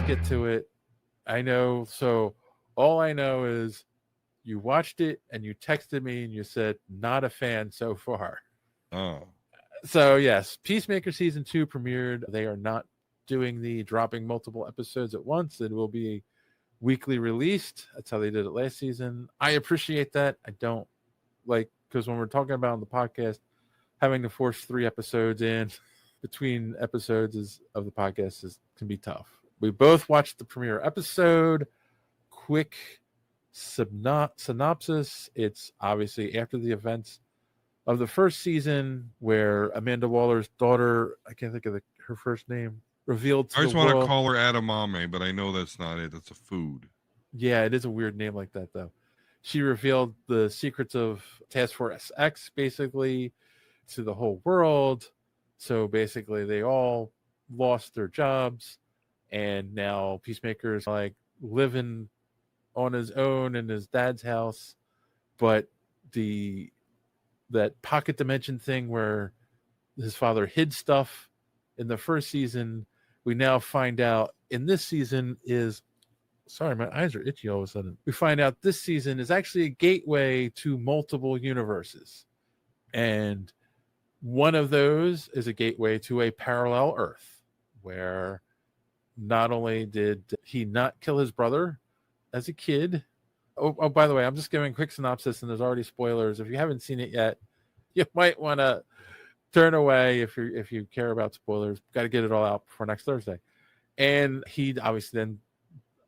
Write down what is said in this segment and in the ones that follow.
get to it. I know. So all I know is you watched it and you texted me and you said, not a fan so far. Oh. So yes, Peacemaker season 2 premiered. They are not doing the dropping multiple episodes at once. It will be weekly released. That's how they did it last season. I appreciate that. I don't like, because when we're talking about on the podcast, having to force 3 episodes in between episodes of the podcast can be tough. We both watched the premiere episode. Quick synopsis. It's obviously after the events of the first season where Amanda Waller's daughter, I can't think of her first name, revealed to I the just want to world. call her Adamame, but I know that's not it. That's a food. Yeah, it is a weird name like that, though. She revealed the secrets of Task Force X, basically, to the whole world. So basically, they all lost their jobs, and now Peacemaker is like living on his own in his dad's house. But that pocket dimension thing where his father hid stuff in the first season, we now find out in this season is, sorry, my eyes are itchy all of a sudden. We find out this season is actually a gateway to multiple universes. And one of those is a gateway to a parallel Earth where not only did he not kill his brother as a kid. Oh, by the way, I'm just giving a quick synopsis and there's already spoilers. If you haven't seen it yet, you might want to turn away if you care about spoilers. Got to get it all out before next Thursday. And he obviously then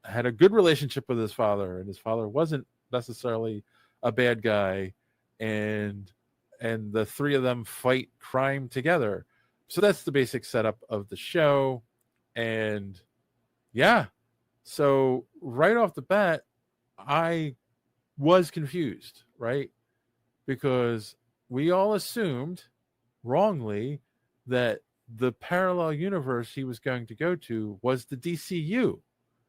had a good relationship with his father, and his father wasn't necessarily a bad guy, and the 3 of them fight crime together. So that's the basic setup of the show. And yeah, so right off the bat, I was confused, right? Because we all assumed wrongly that the parallel universe he was going to go to was the DCU,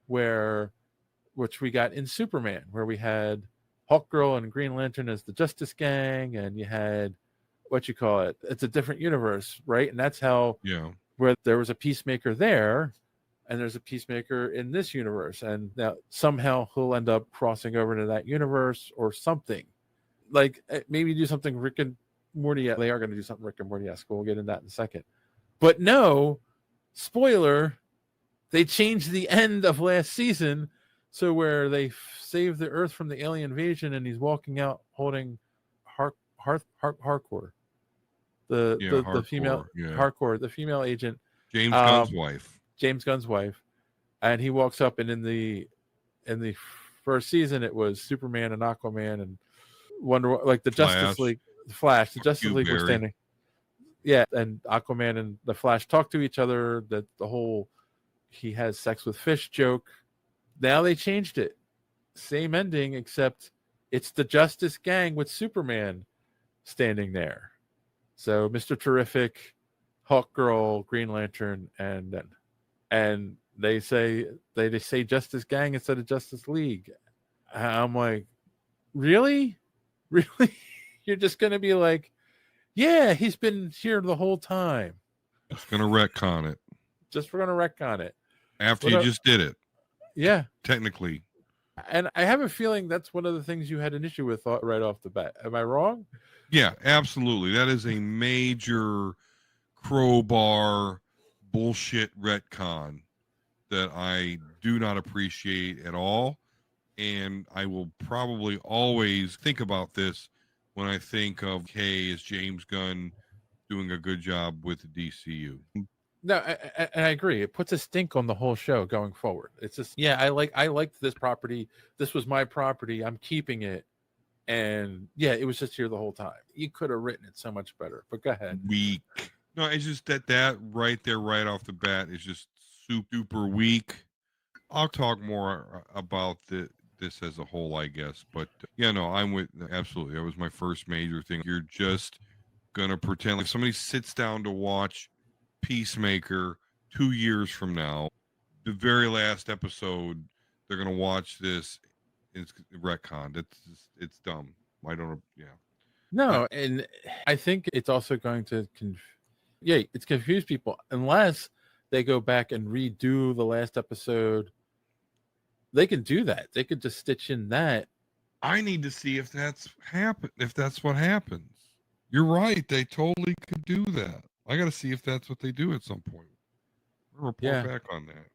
which we got in Superman, where we had Hawkgirl and Green Lantern as the Justice Gang, and you had it's a different universe, right? And that's how where there was a Peacemaker there, and there's a Peacemaker in this universe, and now somehow he'll end up crossing over to that universe or something. Like maybe do something Rick and Morty. They are going to do something Rick and Morty-esque. We'll get into that in a second. But no, spoiler, they changed the end of last season, so where they saved the Earth from the alien invasion, and he's walking out holding Harcourt, the female Harcourt, the female agent, James Gunn's wife. James Gunn's wife, and he walks up, and in the first season it was Superman and Aquaman and Wonder, like the Flash. Justice League, the Justice League were standing. Yeah, and Aquaman and the Flash talk to each other. That the whole he has sex with fish joke. Now they changed it. Same ending, except it's the Justice Gang with Superman standing there. So Mr. Terrific, Hawkgirl, Green Lantern, and they say Justice Gang instead of Justice League. I'm like, really? You're just gonna be like, yeah, he's been here the whole time. Just gonna retcon it. We're gonna retcon it after you just did it. Yeah, technically. And I have a feeling that's one of the things you had an issue with right off the bat. Am I wrong? Yeah, absolutely. That is a major crowbar bullshit retcon that I do not appreciate at all. And I will probably always think about this when I think of, hey, is James Gunn doing a good job with the DCU? No, I agree. It puts a stink on the whole show going forward. It's just, yeah, I liked this property. This was my property. I'm keeping it. And yeah, it was just here the whole time. You could have written it so much better, but go ahead. Weak. No, it's just that right there, right off the bat, is just super weak. I'll talk more about this as a whole, I guess. But yeah, no, I'm with, absolutely. That was my first major thing. You're just going to pretend like somebody sits down to watch Peacemaker 2 years from now, the very last episode, they're going to watch this. It's retcon. It's dumb. I don't. Yeah. No, and I think it's also going to it's confuse people unless they go back and redo the last episode, they can do that. They could just stitch in that. I need to see if that's what happens. You're right. They totally could do that. I got to see if that's what they do at some point. We'll report back on that.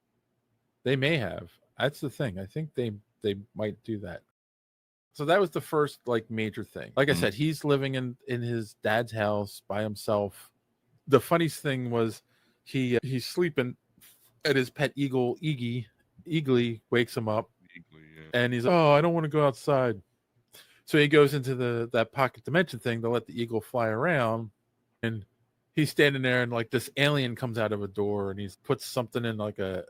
They may have. That's the thing. I think they might do that. So that was the first like major thing. Like I said, he's living in his dad's house by himself. The funniest thing was he's sleeping, and his pet eagle Eagly wakes him up, and he's like, "Oh, I don't want to go outside." So he goes into that pocket dimension thing to let the eagle fly around, and he's standing there, and like this alien comes out of a door, and he puts something in like a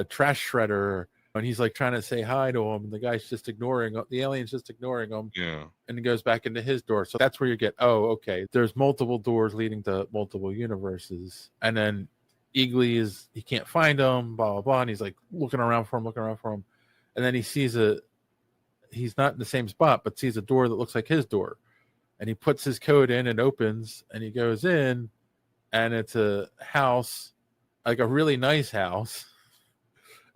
trash shredder, and he's like trying to say hi to him, and the guy's just ignoring, the alien's just ignoring him. Yeah. And he goes back into his door. So that's where you get, oh, okay, there's multiple doors leading to multiple universes. And then Eagly he can't find him, blah, blah, blah. And he's like looking around for him. And then he sees he's not in the same spot, but sees a door that looks like his door. And he puts his code in and opens, and he goes in, and it's a house, like a really nice house.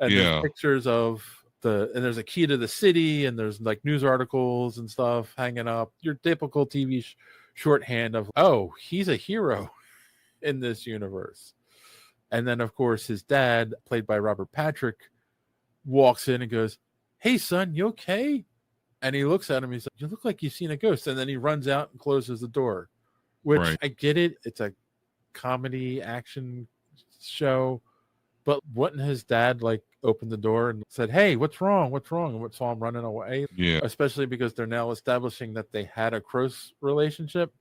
And there's pictures of and there's a key to the city, and there's like news articles and stuff hanging up. Your typical TV shorthand of, oh, he's a hero in this universe. And then, of course, his dad, played by Robert Patrick, walks in and goes, "Hey, son, you okay?" And he looks at him. He's like, "You look like you've seen a ghost." And then he runs out and closes the door, which I get it. It's a comedy action show. But wouldn't his dad like open the door and said, "Hey, what's wrong? What's wrong?" And saw him running away. Yeah. Especially because they're now establishing that they had a close relationship.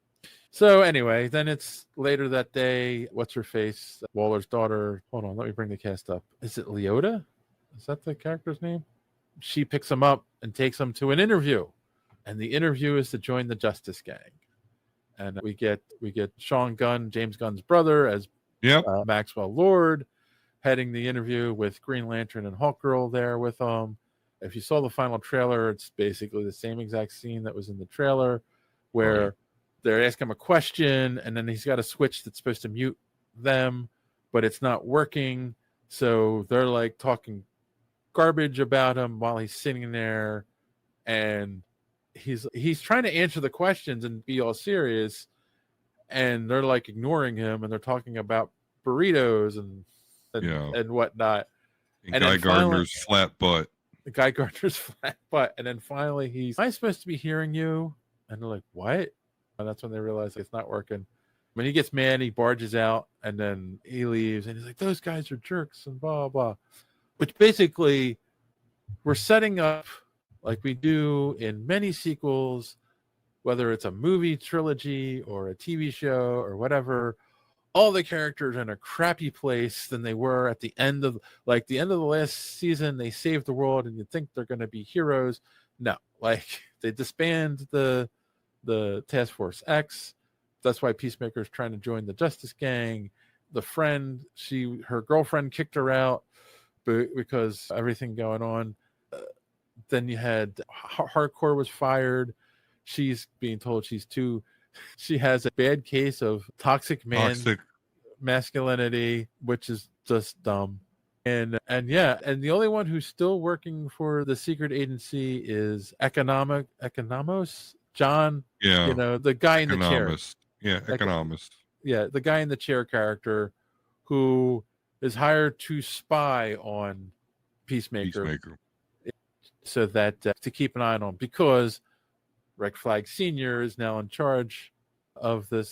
So anyway, then it's later that day. What's her face? Waller's daughter. Hold on, let me bring the cast up. Is it Leota? Is that the character's name? She picks him up and takes him to an interview. And the interview is to join the Justice Gang. And we get Sean Gunn, James Gunn's brother, as Maxwell Lord, heading the interview with Green Lantern and Hawkgirl there with him. If you saw the final trailer, it's basically the same exact scene that was in the trailer, where they're asking him a question, and then he's got a switch that's supposed to mute them, but it's not working. So they're like talking garbage about him while he's sitting there, and he's trying to answer the questions and be all serious, and they're like ignoring him, and they're talking about burritos and whatnot. And Guy Gardner's flat butt. Guy Gardner's flat butt. And then finally "Am I supposed to be hearing you?" And they're like, "What?" And that's when they realize it's not working. When he gets mad, he barges out, and then he leaves, and he's like, "Those guys are jerks," and blah, blah. Which basically, we're setting up, like we do in many sequels, whether it's a movie trilogy or a TV show or whatever, all the characters are in a crappy place than they were at the end of the last season. They saved the world, and you think they're going to be heroes. No, like they disband the Task Force X. That's why Peacemaker is trying to join the Justice Gang. The friend, her girlfriend kicked her out because everything going on. Then you had Hardcore was fired. She's being told she has a bad case of toxic masculinity, which is just dumb. And the only one who's still working for the secret agency is Economos, John. Yeah. The guy in the chair. Yeah, Economist. The guy in the chair character who is hired to spy on Peacemaker. So that to keep an eye on him, because Rick Flag Sr. is now in charge of the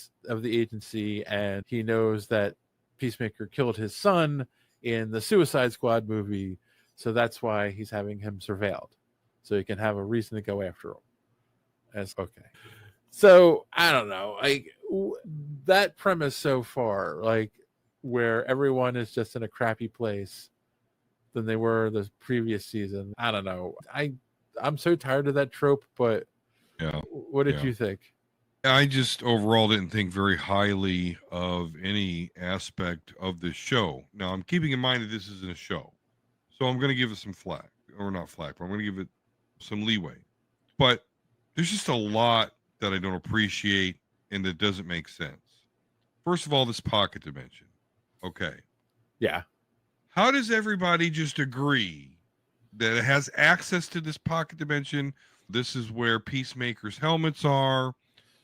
agency, and he knows that Peacemaker killed his son in the Suicide Squad movie, so that's why he's having him surveilled, so he can have a reason to go after him. So I don't know, that premise so far, like where everyone is just in a crappy place than they were the previous season. I don't know. I'm so tired of that trope, but what did you think? I just overall didn't think very highly of any aspect of this show. Now, I'm keeping in mind that this isn't a show, so I'm going to give it some flack, or not flack, but I'm going to give it some leeway. But there's just a lot that I don't appreciate and that doesn't make sense. First of all, this pocket dimension. Okay. Yeah. How does everybody just agree that it has access to this pocket dimension? This is where Peacemaker's helmets are.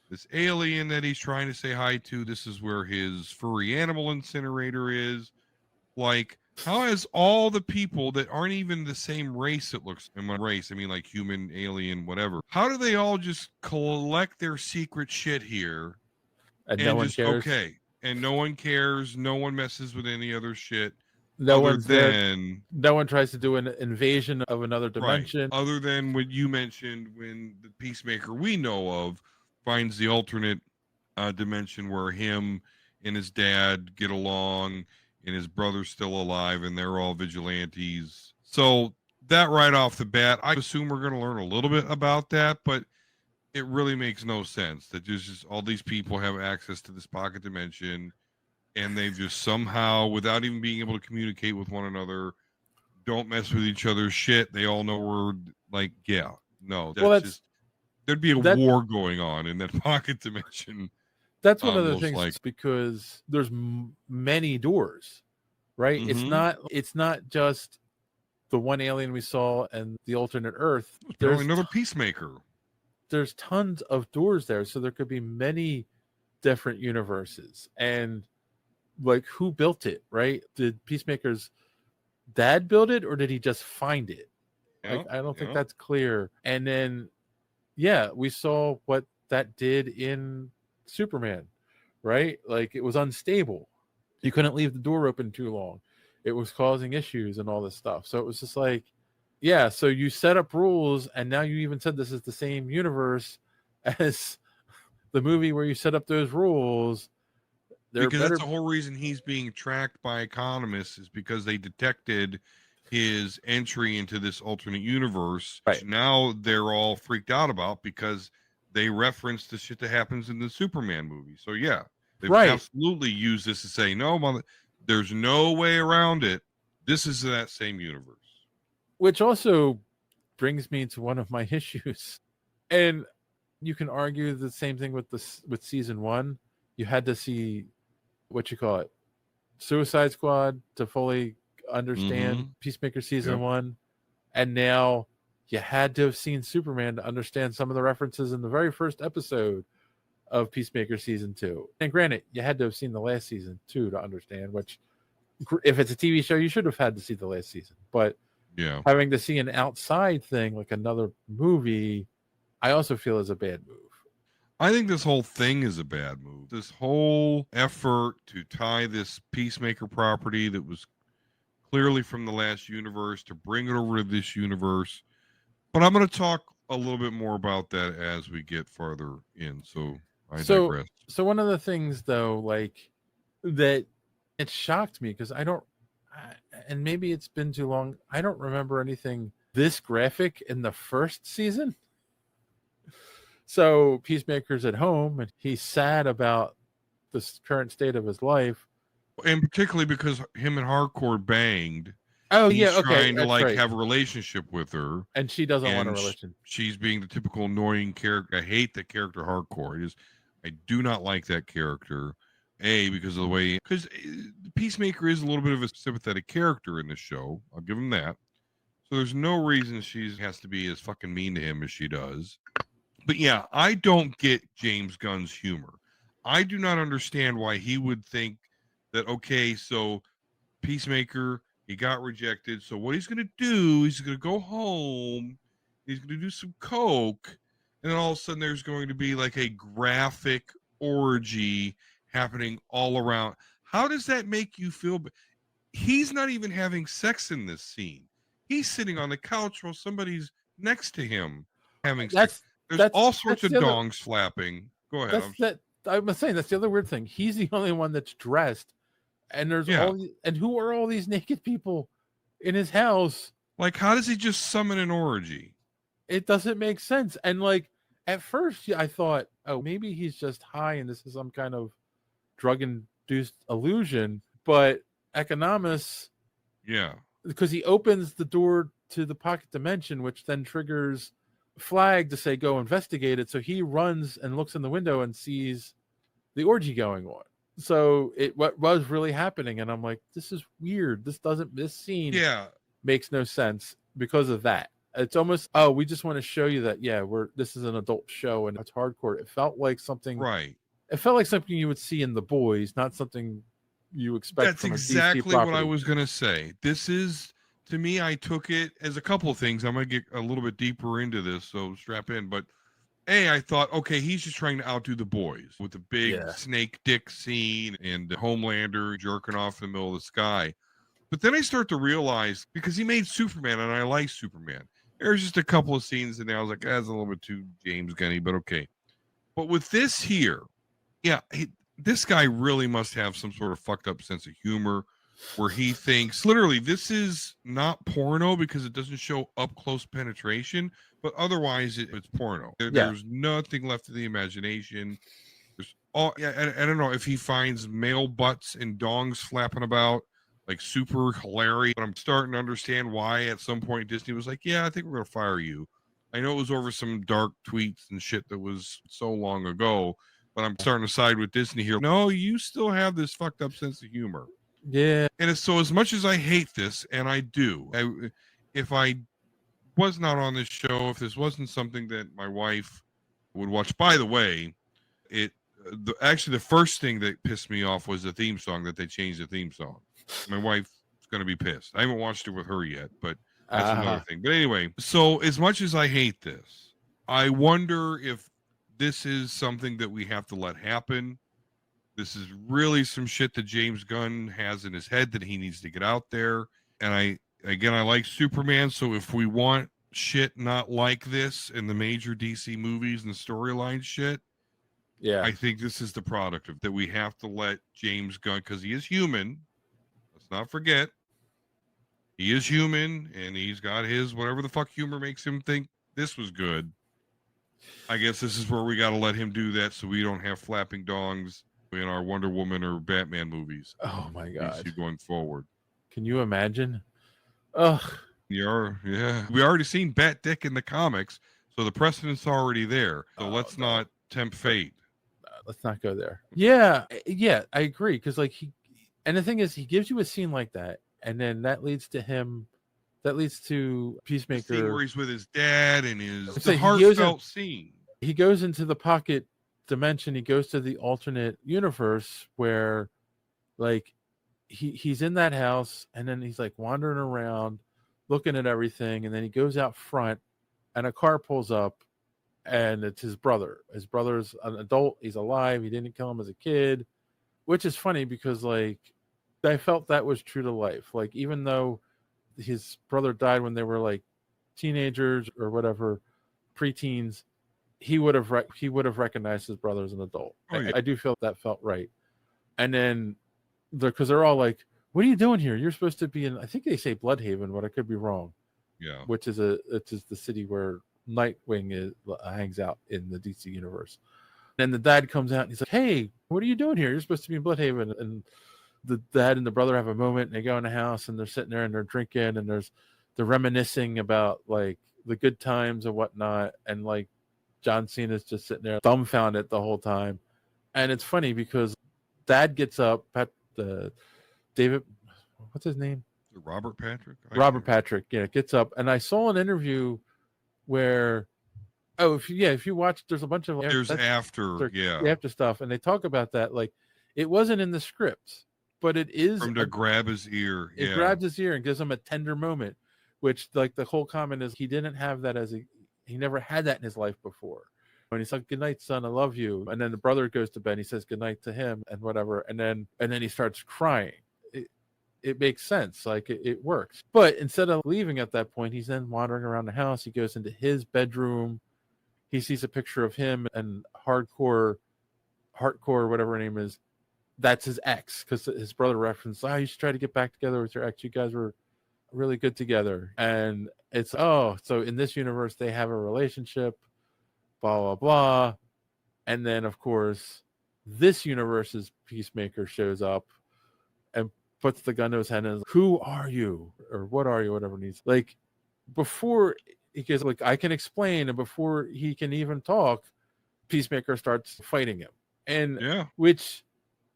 This alien that he's trying to say hi to, this is where his furry animal incinerator is. Like, how has all the people that aren't even the same race, it looks, in my race, I mean like human, alien, whatever, how do they all just collect their secret shit here And no and one just, cares. okay, and no one cares, no one messes with any other shit No other one's there. than, No one tries to do an invasion of another right, dimension. other than what you mentioned when the Peacemaker we know of finds the alternate dimension where him and his dad get along and his brother's still alive and they're all vigilantes. So that right off the bat, I assume we're going to learn a little bit about that, but it really makes no sense that there's just all these people have access to this pocket dimension and they've just somehow, without even being able to communicate with one another, don't mess with each other's shit. They all know we're like, yeah, no, Well, that's just, there'd be a that war going on in that pocket dimension. that's one of the Most things like, because there's many doors, right? mm-hmm. It's not just the one alien we saw and the alternate Earth. Apparently another Peacemaker. There's tons of doors there, so there could be many different universes. And like, who built it, right? Did Peacemaker's dad build it, or did he just find it? Like, I don't think that's clear. And then, yeah, we saw what that did in Superman, right? Like, it was unstable. You couldn't leave the door open too long. It was causing issues and all this stuff. So it was just like, yeah, so you set up rules, and now you even said this is the same universe as the movie where you set up those rules. Because that's the whole reason he's being tracked by economists, is because they detected his entry into this alternate universe. Right. Now they're all freaked out about because they reference the shit that happens in the Superman movie. So yeah, they've absolutely used this to say, no, there's no way around it. This is that same universe. Which also brings me to one of my issues. And you can argue the same thing with season 1. You had to see, what you call it, Suicide Squad to fully understand Peacemaker season 1. And now you had to have seen Superman to understand some of the references in the very first episode of Peacemaker season 2. And granted, you had to have seen the last season too to understand, which, if it's a TV show, you should have had to see the last season. But yeah, having to see an outside thing like another movie, I also feel is a bad move. I think this whole thing is a bad move. This whole effort to tie this Peacemaker property that was clearly from the last universe to bring it over to this universe. But I'm going to talk a little bit more about that as we get farther in. So I digress. So one of the things, though, like, that it shocked me, because and maybe it's been too long, I don't remember anything this graphic in the first season. So Peacemaker's at home and he's sad about the current state of his life, and particularly because him and Hardcore banged. Oh, he's yeah, okay, trying to that's right. have a relationship with her, and she doesn't want a relationship. She's being the typical annoying character. I hate the character Hardcore. I do not like that character. Because of the way, because Peacemaker is a little bit of a sympathetic character in this show. I'll give him that. So there's no reason she has to be as fucking mean to him as she does. But yeah, I don't get James Gunn's humor. I do not understand why he would think that, okay, so Peacemaker, he got rejected. So what he's going to do, he's going to go home, he's going to do some coke, and then all of a sudden there's going to be like a graphic orgy happening all around. How does that make you feel? He's not even having sex in this scene. He's sitting on the couch while somebody's next to him having sex. There's all sorts of dongs flapping. Go ahead. I'm saying that's the other weird thing. He's the only one that's dressed, and there's and who are all these naked people in his house? Like, how does he just summon an orgy? It doesn't make sense. And like, at first, I thought, oh, maybe he's just high and this is some kind of drug-induced illusion. But economists, because he opens the door to the pocket dimension, which then triggers flag to say go investigate it. So he runs and looks in the window and sees the orgy going on. So what was really happening, and I'm like, this is weird. This scene makes no sense because of that. It's almost, oh, we just want to show you that, yeah, this is an adult show and it's hardcore. It felt like something, right. It felt like something you would see in The Boys, not something you expect That's from a DC exactly what I property. was gonna say. This is, to me, I took it as a couple of things. I'm gonna get a little bit deeper into this, so strap in. But I thought, okay, he's just trying to outdo The Boys with the big snake dick scene and the Homelander jerking off in the middle of the sky. But then I start to realize, because he made Superman and I like Superman, there's just a couple of scenes in there I was like, that's a little bit too James Gunny, but okay. But with this here, this guy really must have some sort of fucked up sense of humor where he thinks, literally, this is not porno because it doesn't show up close penetration, but otherwise it's porno. There's nothing left of the imagination. There's I don't know if he finds male butts and dongs flapping about like super hilarious, but I'm starting to understand why at some point Disney was like, yeah, I think we're gonna fire you. I know it was over some dark tweets and shit that was so long ago, but I'm starting to side with Disney here. No, you still have this fucked up sense of humor. Yeah. And it's, so as much as I hate this, and I do, if I was not on this show, if this wasn't something that my wife would watch, by the way, actually the first thing that pissed me off was the theme song, that they changed the theme song. My wife's going to be pissed. I haven't watched it with her yet, but that's another thing. But anyway, so as much as I hate this, I wonder if this is something that we have to let happen. This is really some shit that James Gunn has in his head that he needs to get out there. And I like Superman. So if we want shit not like this in the major DC movies and storyline shit, I think this is the product of that. We have to let James Gunn, because he is human. Let's not forget, he is human, and he's got his whatever the fuck humor makes him think this was good. I guess this is where we got to let him do that, so we don't have flapping dongs in our Wonder Woman or Batman movies. Oh my god! Going forward, can you imagine? Ugh. Yeah. We already seen Bat Dick in the comics, so the precedent's already there. So let's not tempt fate. Let's not go there. Yeah, I agree. Because and the thing is, he gives you a scene like that, and then that leads to Peacemaker, the scene where he's with his dad and the heartfelt scene. He goes into the pocket dimension. He goes to the alternate universe where, like, he's in that house, and then he's like wandering around, looking at everything, and then he goes out front, and a car pulls up. And it's his brother. His brother's an adult. He's alive. He didn't kill him as a kid, which is funny because, like, I felt that was true to life. Like, even though his brother died when they were like teenagers or whatever, preteens, he would have recognized his brother as an adult. I do feel that felt right. And then because they're all like, "What are you doing here? You're supposed to be in." I think they say Bloodhaven, but I could be wrong. Yeah, which is the city where Nightwing hangs out in the DC universe. And the dad comes out and he's like, "Hey, what are you doing here? You're supposed to be in Bloodhaven." And the dad and the brother have a moment, and they go in the house and they're sitting there and they're drinking, and they're reminiscing about like the good times and whatnot. And like John Cena's just sitting there dumbfounded the whole time. And it's funny because dad gets up, David, what's his name? Robert Patrick. Patrick, gets up, and I saw an interview where, if you watch, there's a bunch of after stuff, and they talk about that, like it wasn't in the script, but it is from to grab his ear. It grabs his ear and gives him a tender moment, which like the whole comment is he didn't have that he never had that in his life before. When he's like, "Good night, son, I love you," and then the brother goes to bed, he says good night to him and whatever, and then he starts crying. It makes sense, like it works. But instead of leaving at that point, he's then wandering around the house. He goes into his bedroom. He sees a picture of him and hardcore, whatever her name is. That's his ex, because his brother referenced, "Oh, you should try to get back together with your ex. You guys were really good together." And it's, so in this universe they have a relationship, blah blah blah. And then of course this universe's Peacemaker shows up and puts the gun to his head and is like, "Who are you?" or "What are you?" whatever it needs. Like, before he gets like, "I can explain," and before he can even talk, Peacemaker starts fighting him. And which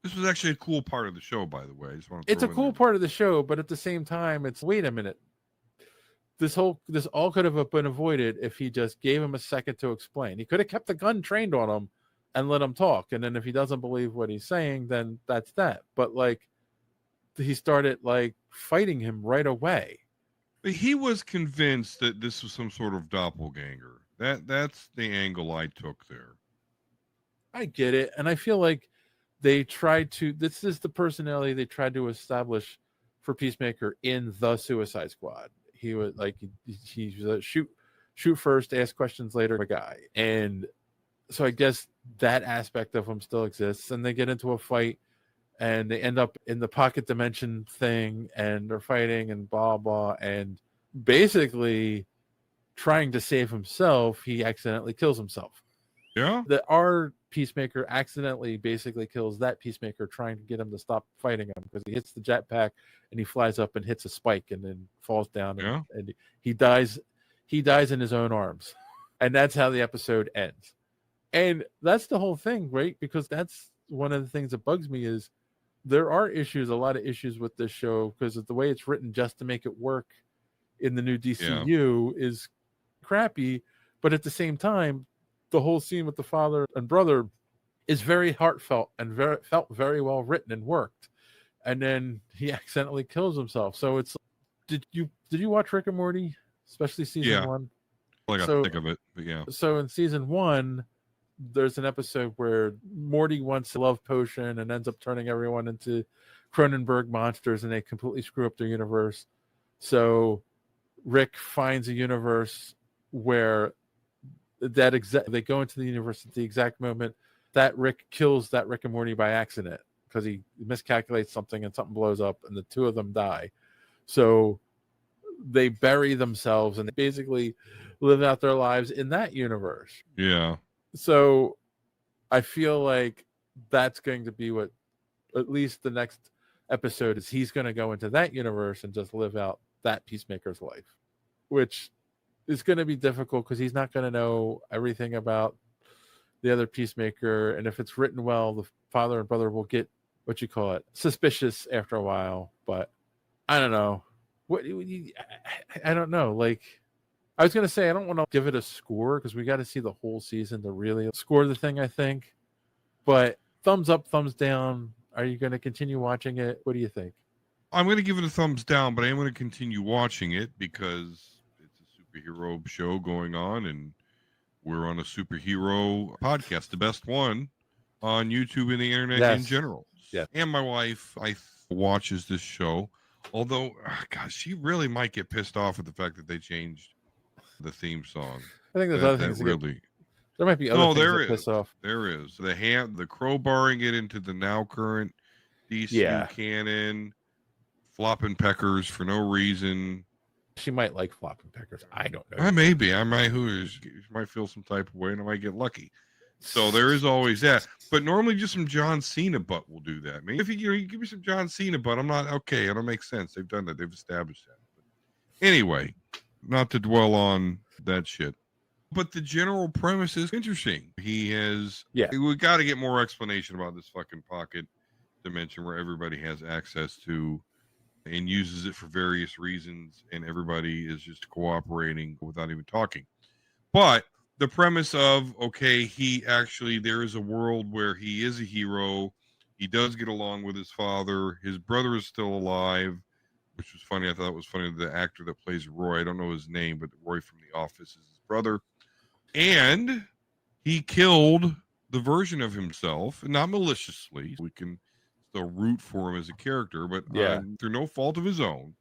This was actually a cool part of the show, by the way. I just want to It's throw a in cool there. part of the show, but at the same time, it's wait a minute. This all could have been avoided if he just gave him a second to explain. He could have kept the gun trained on him and let him talk. And then if he doesn't believe what he's saying, then that's that. But like he started like fighting him right away. But he was convinced that this was some sort of doppelganger. That's the angle I took there. I get it. And I feel like they tried to this is the personality they tried to establish for Peacemaker in the Suicide Squad. He was like he's a shoot first, ask questions later guy. And so I guess that aspect of him still exists. And they get into a fight and they end up in the pocket dimension thing and they're fighting and blah blah. And basically trying to save himself, he accidentally kills himself. Yeah. Our Peacemaker accidentally basically kills that Peacemaker trying to get him to stop fighting him because he hits the jetpack and he flies up and hits a spike and then falls down and he dies in his own arms. And that's how the episode ends. And that's the whole thing, right? Because that's one of the things that bugs me is there are a lot of issues with this show because of the way it's written just to make it work in the new DCU is crappy. But at the same time, the whole scene with the father and brother is very heartfelt and felt very well written and worked. And then he accidentally kills himself. So it's did you watch Rick and Morty, especially season 1? I got sick of it, but yeah. So in season 1, there's an episode where Morty wants a love potion and ends up turning everyone into Cronenberg monsters, and they completely screw up their universe. So Rick finds a universe where they go into the universe at the exact moment that Rick kills that Rick and Morty by accident because he miscalculates something and something blows up and the two of them die. So they bury themselves and they basically live out their lives in that universe. Yeah. So I feel like that's going to be what at least the next episode is. He's going to go into that universe and just live out that Peacemaker's life, which is going to be difficult because he's not going to know everything about the other Peacemaker. And if it's written well, the father and brother will get suspicious after a while. But I don't know. I don't know. Like I was going to say, I don't want to give it a score because we got to see the whole season to really score the thing, I think. But thumbs up, thumbs down. Are you going to continue watching it? What do you think? I'm going to give it a thumbs down, but I am going to continue watching it because it's a superhero show going on, and we're on a superhero podcast, the best one on YouTube and the internet in general. Yes. And my wife, watches this show, although, gosh, she really might get pissed off at the fact that they changed the theme song. I think there's other things there might be other things that piss off. There is. The crowbarring it into the now current DCU canon, flopping peckers for no reason. She might like flopping peckers. I don't know. Maybe. I might feel some type of way and I might get lucky. So there is always that. But normally just some John Cena butt will do that. I mean, if you give me some John Cena butt, I'm not okay. It don't make sense. They've done that. They've established that. But anyway, not to dwell on that shit. But the general premise is interesting. We got to get more explanation about this fucking pocket dimension where everybody has access to and uses it for various reasons, and everybody is just cooperating without even talking. But the premise of, okay, there is a world where he is a hero. He does get along with his father. His brother is still alive, which was funny. I thought it was funny. The actor that plays Roy, I don't know his name, but Roy from The Office is his brother. And he killed the version of himself, not maliciously. We can still root for him as a character, but through no fault of his own,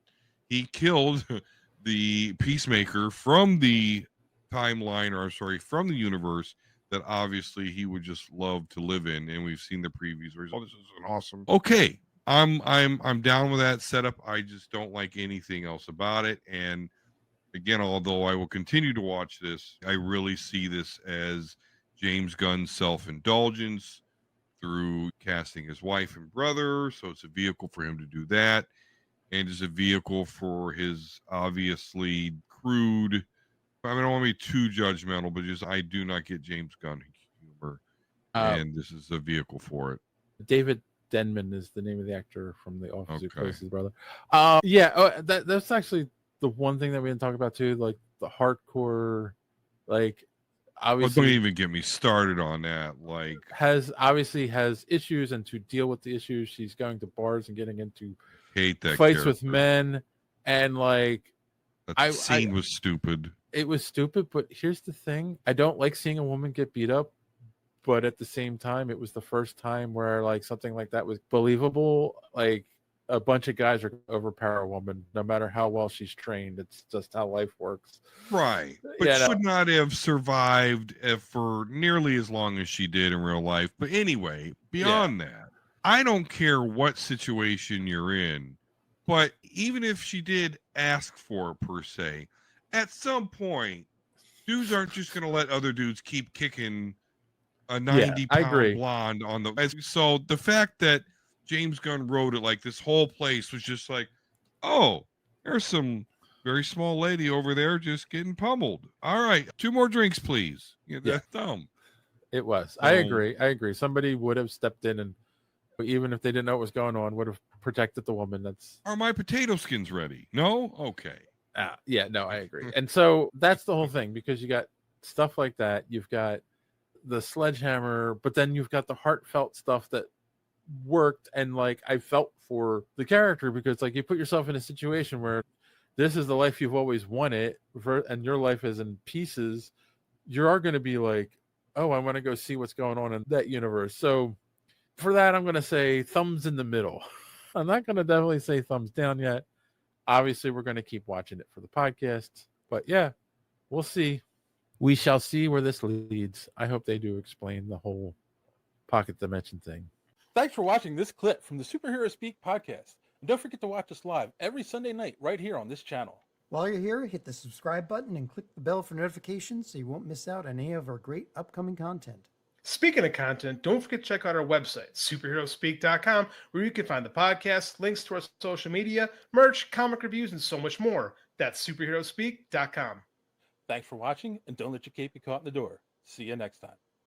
he killed the Peacemaker from the timeline, from the universe that obviously he would just love to live in. And we've seen the previews where he's, this is an awesome. Okay, I'm down with that setup. I just don't like anything else about it. And again, although I will continue to watch this, I really see this as James Gunn's self-indulgence through casting his wife and brother. So it's a vehicle for him to do that. And it's a vehicle for his obviously crude, I don't want to be too judgmental, but just I do not get James Gunn humor. And this is a vehicle for it. David, Denman is the name of the actor from The Office who Okay. plays his brother. That's actually the one thing that we didn't talk about too, like the hardcore, like Well, obviously don't even get me started on that. Like, has issues, and to deal with the issues, she's going to bars and getting into hate that fights character. with men, and like That scene was stupid. it was stupid. But here's the thing: I don't like seeing a woman get beat up, but at the same time, it was the first time where like something like that was believable. Like a bunch of guys are overpower a woman, no matter how well she's trained. It's just how life works, Right? But she would not have survived for nearly as long as she did in real life. But anyway, beyond that, I don't care what situation you're in. But even if she did ask for it per se, at some point, dudes aren't just going to let other dudes keep kicking a 90-pound blonde on the. So the fact that James Gunn wrote it like this whole place was just like, oh, there's some very small lady over there just getting pummeled. All right, 2 more drinks, please. That's dumb. It was. I agree. Somebody would have stepped in, and even if they didn't know what was going on, would have protected the woman. Are my potato skins ready? No? Okay. I agree. And so that's the whole thing, because you got stuff like that. You've got the sledgehammer, but then you've got the heartfelt stuff that worked, and like I felt for the character, because like you put yourself in a situation where this is the life you've always wanted, and your life is in pieces. You are going to be like, oh, I want to go see what's going on in that universe. So for that, I'm going to say thumbs in the middle. I'm not going to definitely say thumbs down yet. Obviously, we're going to keep watching it for the podcast, but yeah, we'll see. We shall see where this leads. I hope they do explain the whole pocket dimension thing. Thanks for watching this clip from the Superhero Speak podcast. And don't forget to watch us live every Sunday night right here on this channel. While you're here, hit the subscribe button and click the bell for notifications so you won't miss out on any of our great upcoming content. Speaking of content, don't forget to check out our website, superheroespeak.com, where you can find the podcast, links to our social media, merch, comic reviews, and so much more. That's superheroespeak.com. Thanks for watching, and don't let your cape be caught in the door. See you next time.